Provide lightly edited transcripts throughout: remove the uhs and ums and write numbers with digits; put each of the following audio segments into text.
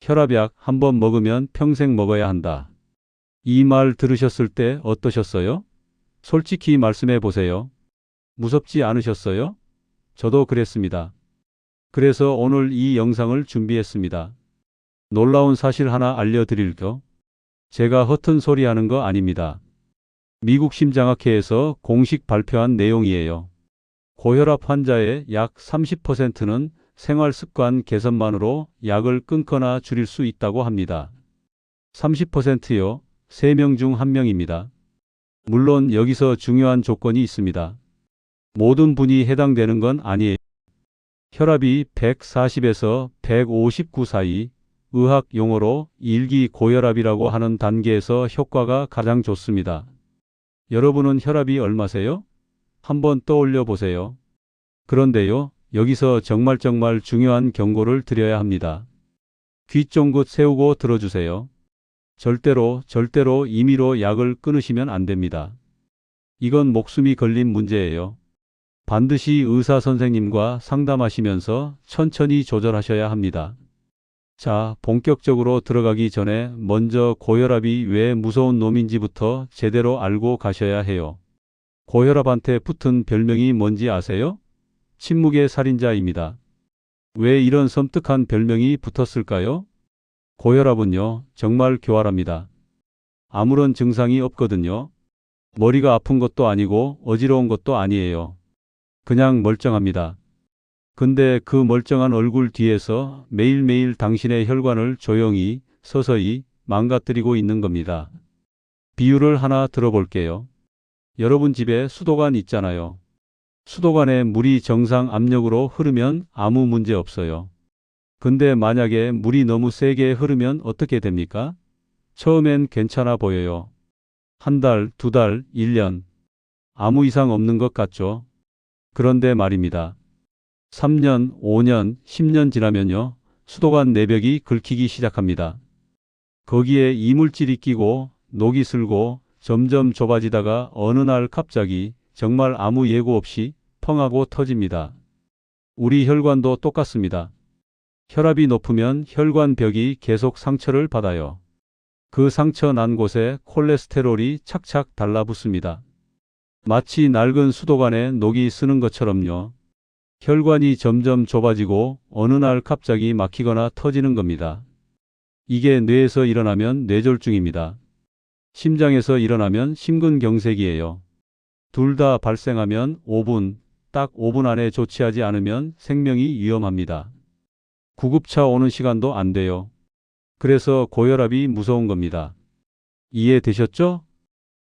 혈압약 한 번 먹으면 평생 먹어야 한다. 이 말 들으셨을 때 어떠셨어요? 솔직히 말씀해 보세요. 무섭지 않으셨어요? 저도 그랬습니다. 그래서 오늘 이 영상을 준비했습니다. 놀라운 사실 하나 알려드릴게요. 제가 허튼 소리 하는 거 아닙니다. 미국 심장학회에서 공식 발표한 내용이에요. 고혈압 환자의 약 30%는 생활 습관 개선만으로 약을 끊거나 줄일 수 있다고 합니다. 30%요? 3명 중 1명입니다. 물론 여기서 중요한 조건이 있습니다. 모든 분이 해당되는 건 아니에요. 혈압이 140에서 159 사이, 의학 용어로 1기 고혈압이라고 하는 단계에서 효과가 가장 좋습니다. 여러분은 혈압이 얼마세요? 한번 떠올려 보세요. 그런데요, 여기서 정말 중요한 경고를 드려야 합니다. 귀 쫑긋 세우고 들어주세요. 절대로 임의로 약을 끊으시면 안 됩니다. 이건 목숨이 걸린 문제예요. 반드시 의사 선생님과 상담하시면서 천천히 조절하셔야 합니다. 자, 본격적으로 들어가기 전에 먼저 고혈압이 왜 무서운 놈인지부터 제대로 알고 가셔야 해요. 고혈압한테 붙은 별명이 뭔지 아세요? 침묵의 살인자입니다. 왜 이런 섬뜩한 별명이 붙었을까요? 고혈압은요, 정말 교활합니다. 아무런 증상이 없거든요. 머리가 아픈 것도 아니고 어지러운 것도 아니에요. 그냥 멀쩡합니다. 근데 그 멀쩡한 얼굴 뒤에서 매일매일 당신의 혈관을 조용히, 서서히 망가뜨리고 있는 겁니다. 비유를 하나 들어볼게요. 여러분 집에 수도관 있잖아요. 수도관에 물이 정상 압력으로 흐르면 아무 문제 없어요. 근데 만약에 물이 너무 세게 흐르면 어떻게 됩니까? 처음엔 괜찮아 보여요. 한 달, 두 달, 1년. 아무 이상 없는 것 같죠? 그런데 말입니다. 3년, 5년, 10년 지나면요. 수도관 내벽이 긁히기 시작합니다. 거기에 이물질이 끼고 녹이 슬고 점점 좁아지다가 어느 날 갑자기 정말 아무 예고 없이 펑 하고 터집니다. 우리 혈관도 똑같습니다. 혈압이 높으면 혈관 벽이 계속 상처를 받아요. 그 상처 난 곳에 콜레스테롤이 착착 달라붙습니다. 마치 낡은 수도관에 녹이 쓰는 것처럼요. 혈관이 점점 좁아지고 어느 날 갑자기 막히거나 터지는 겁니다. 이게 뇌에서 일어나면 뇌졸중입니다. 심장에서 일어나면 심근경색이에요. 둘 다 발생하면 5분, 딱 5분 안에 조치하지 않으면 생명이 위험합니다. 구급차 오는 시간도 안 돼요. 그래서 고혈압이 무서운 겁니다. 이해되셨죠?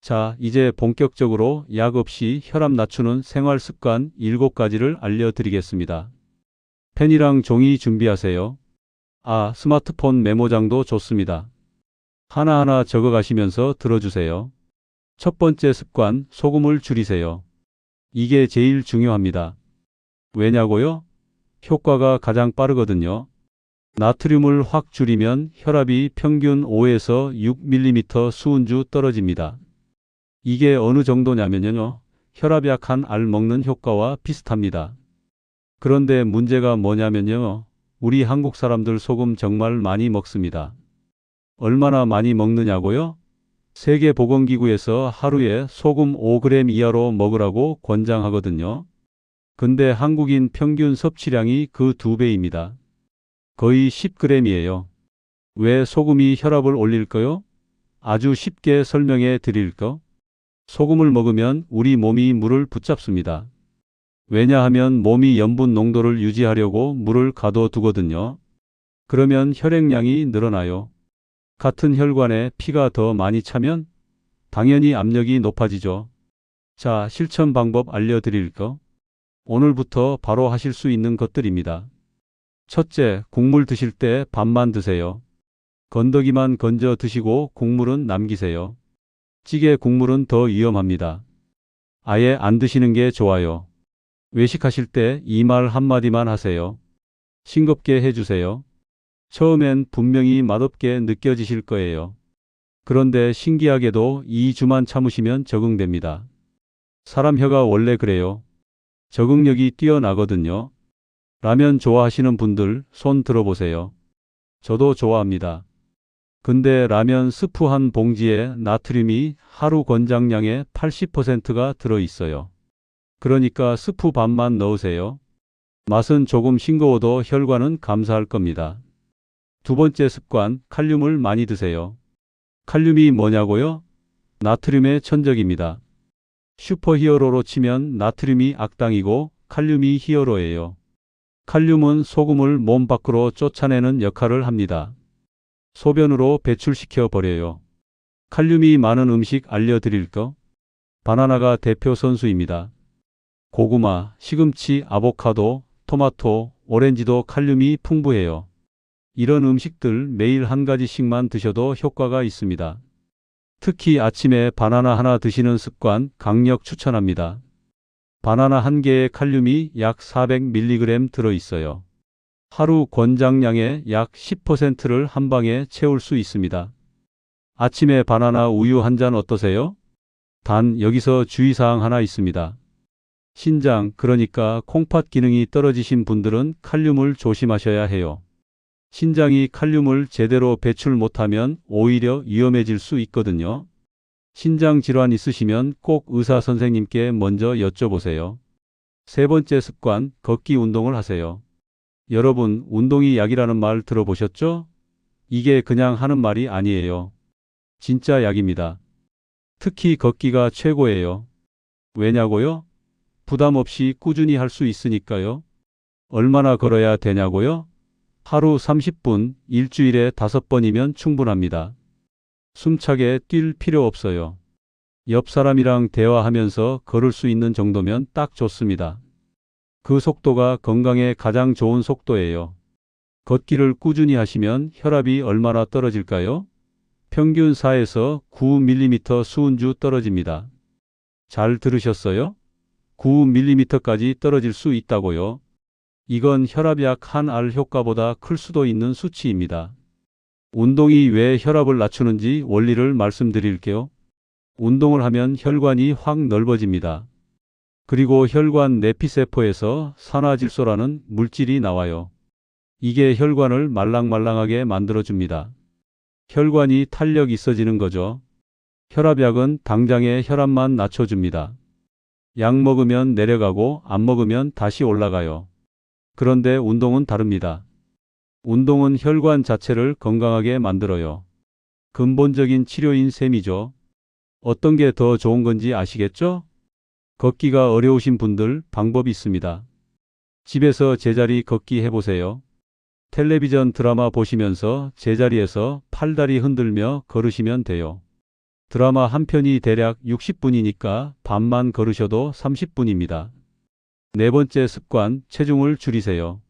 자, 이제 본격적으로 약 없이 혈압 낮추는 생활 습관 7가지를 알려드리겠습니다. 펜이랑 종이 준비하세요. 스마트폰 메모장도 좋습니다. 하나하나 적어가시면서 들어주세요. 첫 번째 습관, 소금을 줄이세요. 이게 제일 중요합니다. 왜냐고요? 효과가 가장 빠르거든요. 나트륨을 확 줄이면 혈압이 평균 5에서 6mm 수은주 떨어집니다. 이게 어느 정도냐면요. 혈압약 한 알 먹는 효과와 비슷합니다. 그런데 문제가 뭐냐면요. 우리 한국 사람들 소금 정말 많이 먹습니다. 얼마나 많이 먹느냐고요? 세계보건기구에서 하루에 소금 5g 이하로 먹으라고 권장하거든요. 근데 한국인 평균 섭취량이 그 2배입니다. 거의 10g이에요. 왜 소금이 혈압을 올릴까요? 아주 쉽게 설명해 드릴까? 소금을 먹으면 우리 몸이 물을 붙잡습니다. 왜냐하면 몸이 염분 농도를 유지하려고 물을 가둬두거든요. 그러면 혈액량이 늘어나요. 같은 혈관에 피가 더 많이 차면 당연히 압력이 높아지죠. 자, 실천 방법 알려드릴까? 오늘부터 바로 하실 수 있는 것들입니다. 첫째, 국물 드실 때 반만 드세요. 건더기만 건져 드시고 국물은 남기세요. 찌개 국물은 더 위험합니다. 아예 안 드시는 게 좋아요. 외식하실 때 이 말 한마디만 하세요. 싱겁게 해주세요. 처음엔 분명히 맛없게 느껴지실 거예요. 그런데 신기하게도 2주만 참으시면 적응됩니다. 사람 혀가 원래 그래요. 적응력이 뛰어나거든요. 라면 좋아하시는 분들 손 들어보세요. 저도 좋아합니다. 근데 라면 스프 한 봉지에 나트륨이 하루 권장량의 80%가 들어 있어요. 그러니까 스프 반만 넣으세요. 맛은 조금 싱거워도 혈관은 감사할 겁니다. 두 번째 습관, 칼륨을 많이 드세요. 칼륨이 뭐냐고요? 나트륨의 천적입니다. 슈퍼히어로로 치면 나트륨이 악당이고 칼륨이 히어로예요. 칼륨은 소금을 몸 밖으로 쫓아내는 역할을 합니다. 소변으로 배출시켜 버려요. 칼륨이 많은 음식 알려드릴까? 바나나가 대표 선수입니다. 고구마, 시금치, 아보카도, 토마토, 오렌지도 칼륨이 풍부해요. 이런 음식들 매일 한 가지씩만 드셔도 효과가 있습니다. 특히 아침에 바나나 하나 드시는 습관 강력 추천합니다. 바나나 한 개에 칼륨이 약 400mg 들어 있어요. 하루 권장량의 약 10%를 한 방에 채울 수 있습니다. 아침에 바나나 우유 한 잔 어떠세요? 단 여기서 주의사항 하나 있습니다. 신장, 그러니까 콩팥 기능이 떨어지신 분들은 칼륨을 조심하셔야 해요. 신장이 칼륨을 제대로 배출 못하면 오히려 위험해질 수 있거든요. 신장 질환 있으시면 꼭 의사 선생님께 먼저 여쭤보세요. 세 번째 습관, 걷기 운동을 하세요. 여러분, 운동이 약이라는 말 들어보셨죠? 이게 그냥 하는 말이 아니에요. 진짜 약입니다. 특히 걷기가 최고예요. 왜냐고요? 부담 없이 꾸준히 할 수 있으니까요. 얼마나 걸어야 되냐고요? 하루 30분, 일주일에 5번이면 충분합니다. 숨차게 뛸 필요 없어요. 옆 사람이랑 대화하면서 걸을 수 있는 정도면 딱 좋습니다. 그 속도가 건강에 가장 좋은 속도예요. 걷기를 꾸준히 하시면 혈압이 얼마나 떨어질까요? 평균 4에서 9mm 수은주 떨어집니다. 잘 들으셨어요? 9mm까지 떨어질 수 있다고요. 이건 혈압약 한 알 효과보다 클 수도 있는 수치입니다. 운동이 왜 혈압을 낮추는지 원리를 말씀드릴게요. 운동을 하면 혈관이 확 넓어집니다. 그리고 혈관 내피세포에서 산화질소라는 물질이 나와요. 이게 혈관을 말랑말랑하게 만들어줍니다. 혈관이 탄력 있어지는 거죠. 혈압약은 당장의 혈압만 낮춰줍니다. 약 먹으면 내려가고 안 먹으면 다시 올라가요. 그런데 운동은 다릅니다. 운동은 혈관 자체를 건강하게 만들어요. 근본적인 치료인 셈이죠. 어떤 게 더 좋은 건지 아시겠죠? 걷기가 어려우신 분들 방법이 있습니다. 집에서 제자리 걷기 해보세요. 텔레비전 드라마 보시면서 제자리에서 팔다리 흔들며 걸으시면 돼요. 드라마 한 편이 대략 60분이니까 반만 걸으셔도 30분입니다. 네 번째 습관, 체중을 줄이세요.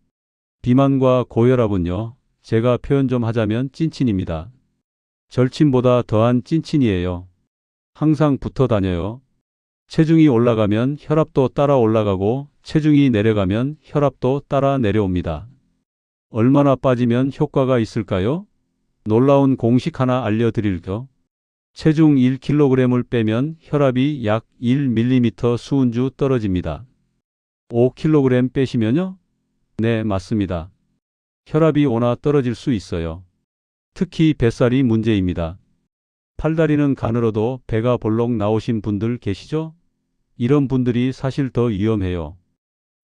비만과 고혈압은요, 제가 표현 좀 하자면 찐친입니다. 절친보다 더한 찐친이에요. 항상 붙어 다녀요. 체중이 올라가면 혈압도 따라 올라가고 체중이 내려가면 혈압도 따라 내려옵니다. 얼마나 빠지면 효과가 있을까요? 놀라운 공식 하나 알려드릴게요. 체중 1kg을 빼면 혈압이 약 1mm 수은주 떨어집니다. 5kg 빼시면요? 네, 맞습니다. 혈압이 오나 떨어질 수 있어요. 특히 뱃살이 문제입니다. 팔다리는 가늘어도 배가 볼록 나오신 분들 계시죠? 이런 분들이 사실 더 위험해요.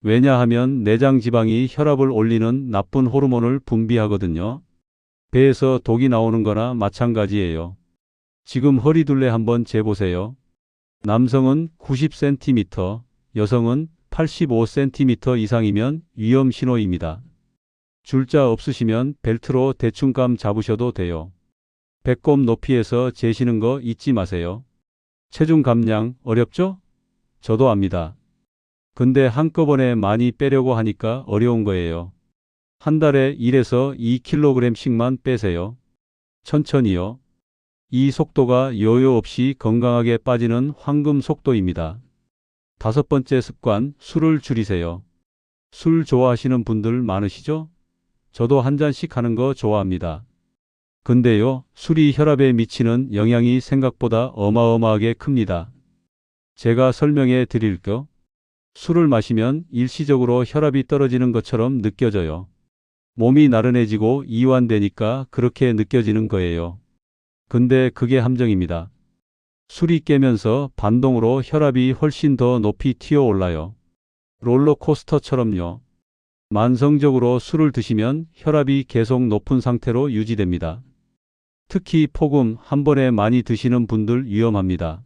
왜냐하면 내장 지방이 혈압을 올리는 나쁜 호르몬을 분비하거든요. 배에서 독이 나오는 거나 마찬가지예요. 지금 허리둘레 한번 재보세요. 남성은 90cm, 여성은 85cm 이상이면 위험 신호입니다. 줄자 없으시면 벨트로 대충 감 잡으셔도 돼요. 배꼽 높이에서 재시는 거 잊지 마세요. 체중 감량 어렵죠? 저도 압니다. 근데 한꺼번에 많이 빼려고 하니까 어려운 거예요. 한 달에 1에서 2kg씩만 빼세요. 천천히요. 이 속도가 요요 없이 건강하게 빠지는 황금 속도입니다. 다섯 번째 습관, 술을 줄이세요. 술 좋아하시는 분들 많으시죠? 저도 한 잔씩 하는 거 좋아합니다. 근데요, 술이 혈압에 미치는 영향이 생각보다 어마어마하게 큽니다. 제가 설명해 드릴게요. 술을 마시면 일시적으로 혈압이 떨어지는 것처럼 느껴져요. 몸이 나른해지고 이완되니까 그렇게 느껴지는 거예요. 근데 그게 함정입니다. 술이 깨면서 반동으로 혈압이 훨씬 더 높이 튀어 올라요. 롤러코스터처럼요. 만성적으로 술을 드시면 혈압이 계속 높은 상태로 유지됩니다. 특히 폭음 한 번에 많이 드시는 분들 위험합니다.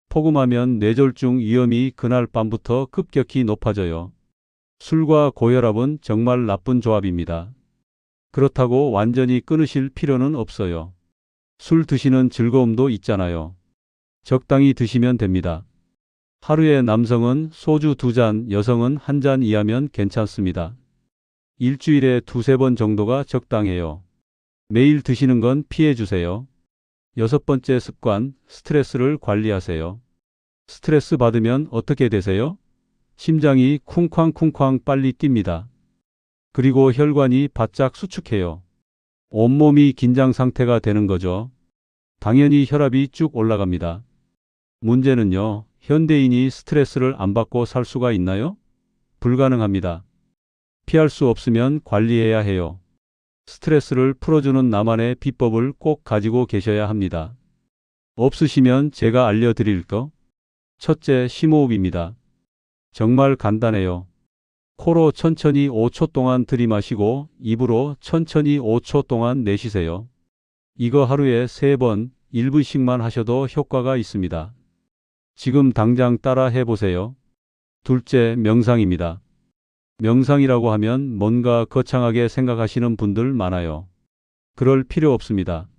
폭음하면 뇌졸중 위험이 그날 밤부터 급격히 높아져요. 술과 고혈압은 정말 나쁜 조합입니다. 그렇다고 완전히 끊으실 필요는 없어요. 술 드시는 즐거움도 있잖아요. 적당히 드시면 됩니다. 하루에 남성은 소주 2잔, 여성은 1잔 이하면 괜찮습니다. 일주일에 2~3번 정도가 적당해요. 매일 드시는 건 피해 주세요. 6번째 습관, 스트레스를 관리하세요. 스트레스 받으면 어떻게 되세요? 심장이 쿵쾅쿵쾅 빨리 뜁니다. 그리고 혈관이 바짝 수축해요. 온몸이 긴장 상태가 되는 거죠. 당연히 혈압이 쭉 올라갑니다. 문제는요, 현대인이 스트레스를 안 받고 살 수가 있나요? 불가능합니다. 피할 수 없으면 관리해야 해요. 스트레스를 풀어주는 나만의 비법을 꼭 가지고 계셔야 합니다. 없으시면 제가 알려드릴 거. 첫째, 심호흡입니다. 정말 간단해요. 코로 천천히 5초 동안 들이마시고 입으로 천천히 5초 동안 내쉬세요. 이거 하루에 3번, 1분씩만 하셔도 효과가 있습니다. 지금 당장 따라 해보세요. 둘째, 명상입니다. 명상이라고 하면 뭔가 거창하게 생각하시는 분들 많아요. 그럴 필요 없습니다.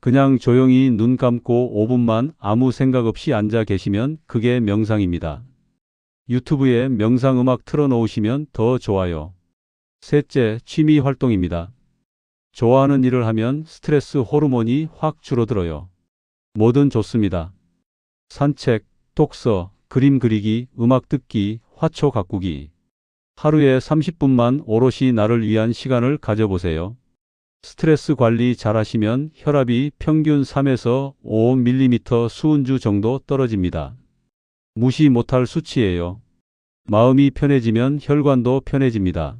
그냥 조용히 눈 감고 5분만 아무 생각 없이 앉아 계시면 그게 명상입니다. 유튜브에 명상 음악 틀어놓으시면 더 좋아요. 셋째, 취미 활동입니다. 좋아하는 일을 하면 스트레스 호르몬이 확 줄어들어요. 뭐든 좋습니다. 산책, 독서, 그림 그리기, 음악 듣기, 화초 가꾸기. 하루에 30분만 오롯이 나를 위한 시간을 가져보세요. 스트레스 관리 잘 하시면 혈압이 평균 3에서 5mm 수은주 정도 떨어집니다. 무시 못할 수치예요. 마음이 편해지면 혈관도 편해집니다.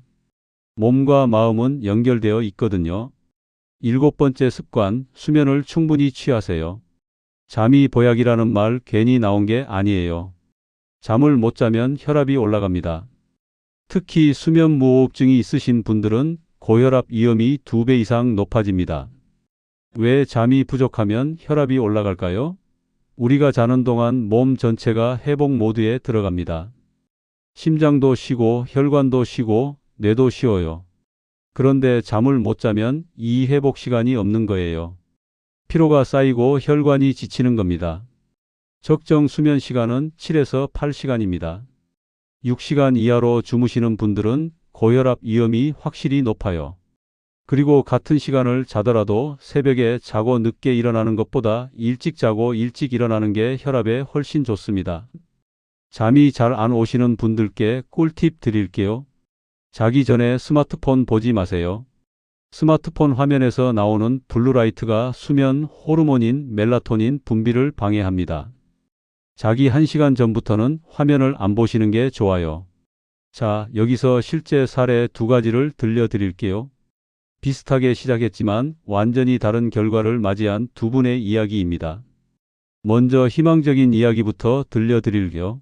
몸과 마음은 연결되어 있거든요. 7번째 습관, 수면을 충분히 취하세요. 잠이 보약이라는 말 괜히 나온 게 아니에요. 잠을 못 자면 혈압이 올라갑니다. 특히 수면무호흡증이 있으신 분들은 고혈압 위험이 2배 이상 높아집니다. 왜 잠이 부족하면 혈압이 올라갈까요? 우리가 자는 동안 몸 전체가 회복 모드에 들어갑니다. 심장도 쉬고 혈관도 쉬고 뇌도 쉬어요. 그런데 잠을 못 자면 이 회복 시간이 없는 거예요. 피로가 쌓이고 혈관이 지치는 겁니다. 적정 수면 시간은 7에서 8시간입니다. 6시간 이하로 주무시는 분들은 고혈압 위험이 확실히 높아요. 그리고 같은 시간을 자더라도 새벽에 자고 늦게 일어나는 것보다 일찍 자고 일찍 일어나는 게 혈압에 훨씬 좋습니다. 잠이 잘 안 오시는 분들께 꿀팁 드릴게요. 자기 전에 스마트폰 보지 마세요. 스마트폰 화면에서 나오는 블루라이트가 수면 호르몬인 멜라토닌 분비를 방해합니다. 자기 1시간 전부터는 화면을 안 보시는 게 좋아요. 자, 여기서 실제 사례 2가지를 들려드릴게요. 비슷하게 시작했지만 완전히 다른 결과를 맞이한 두 분의 이야기입니다. 먼저 희망적인 이야기부터 들려드릴게요.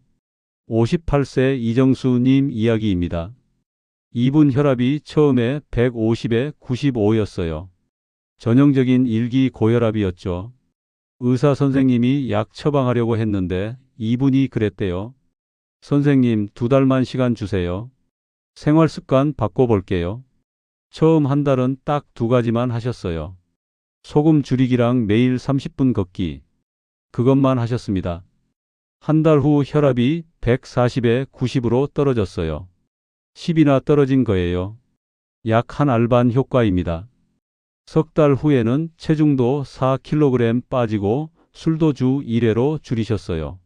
58세 이정수님 이야기입니다. 이분 혈압이 처음에 150에 95였어요. 전형적인 일기 고혈압이었죠. 의사 선생님이 약 처방하려고 했는데 이분이 그랬대요. 선생님, 2달만 시간 주세요. 생활 습관 바꿔볼게요. 처음 한 달은 딱 2가지만 하셨어요. 소금 줄이기랑 매일 30분 걷기. 그것만 하셨습니다. 한 달 후 혈압이 140에 90으로 떨어졌어요. 10이나 떨어진 거예요. 약 한 알 반 효과입니다. 석 달 후에는 체중도 4kg 빠지고 술도 주 1회로 줄이셨어요.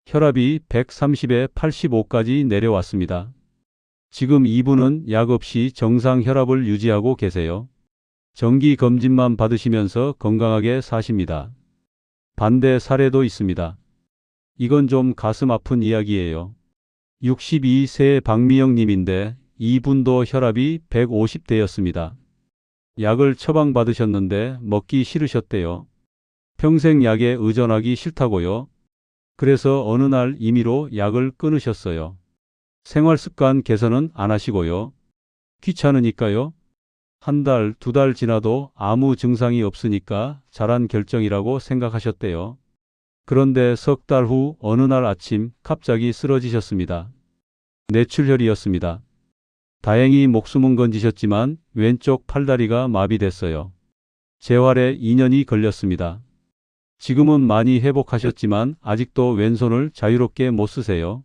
혈압이 130에 85까지 내려왔습니다. 지금 이분은 약 없이 정상 혈압을 유지하고 계세요. 정기 검진만 받으시면서 건강하게 사십니다. 반대 사례도 있습니다. 이건 좀 가슴 아픈 이야기예요. 62세 박미영 님인데 이분도 혈압이 150대였습니다. 약을 처방받으셨는데 먹기 싫으셨대요. 평생 약에 의존하기 싫다고요. 그래서 어느 날 임의로 약을 끊으셨어요. 생활습관 개선은 안 하시고요. 귀찮으니까요. 한 달, 두 달 지나도 아무 증상이 없으니까 잘한 결정이라고 생각하셨대요. 그런데 석 달 후 어느 날 아침 갑자기 쓰러지셨습니다. 뇌출혈이었습니다. 다행히 목숨은 건지셨지만 왼쪽 팔다리가 마비됐어요. 재활에 2년이 걸렸습니다. 지금은 많이 회복하셨지만 아직도 왼손을 자유롭게 못 쓰세요.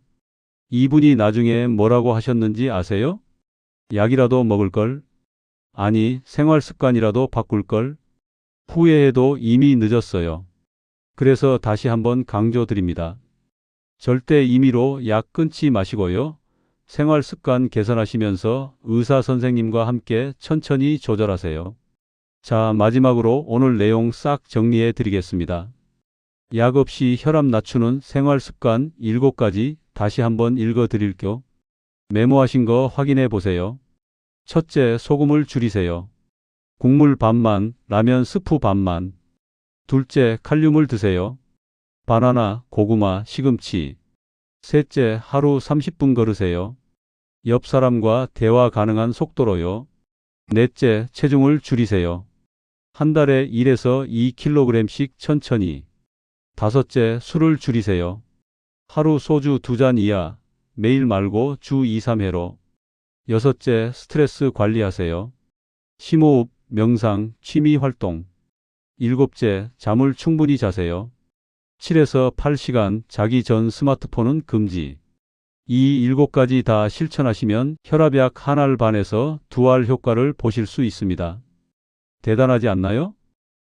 이분이 나중에 뭐라고 하셨는지 아세요? 약이라도 먹을 걸? 아니, 생활 습관이라도 바꿀 걸? 후회해도 이미 늦었어요. 그래서 다시 한번 강조드립니다. 절대 임의로 약 끊지 마시고요. 생활 습관 개선하시면서 의사 선생님과 함께 천천히 조절하세요. 자, 마지막으로 오늘 내용 싹 정리해 드리겠습니다. 약 없이 혈압 낮추는 생활 습관 7가지 다시 한번 읽어 드릴게요. 메모하신 거 확인해 보세요. 첫째, 소금을 줄이세요. 국물 반만, 라면 스프 반만. 둘째, 칼륨을 드세요. 바나나, 고구마, 시금치. 셋째, 하루 30분 걸으세요. 옆 사람과 대화 가능한 속도로요. 넷째, 체중을 줄이세요. 한 달에 1에서 2kg씩 천천히. 다섯째, 술을 줄이세요. 하루 소주 2잔 이하, 매일 말고 주 2, 3회로. 여섯째, 스트레스 관리하세요. 심호흡, 명상, 취미 활동. 일곱째, 잠을 충분히 자세요. 7에서 8시간 자기 전 스마트폰은 금지. 이 7가지 다 실천하시면 혈압약 한 알 반에서 2알 효과를 보실 수 있습니다. 대단하지 않나요?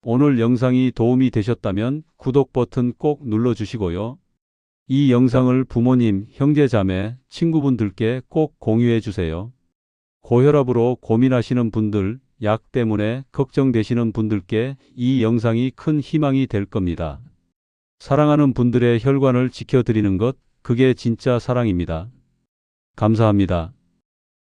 오늘 영상이 도움이 되셨다면 구독 버튼 꼭 눌러주시고요. 이 영상을 부모님, 형제, 자매, 친구분들께 꼭 공유해 주세요. 고혈압으로 고민하시는 분들, 약 때문에 걱정되시는 분들께 이 영상이 큰 희망이 될 겁니다. 사랑하는 분들의 혈관을 지켜드리는 것, 그게 진짜 사랑입니다. 감사합니다.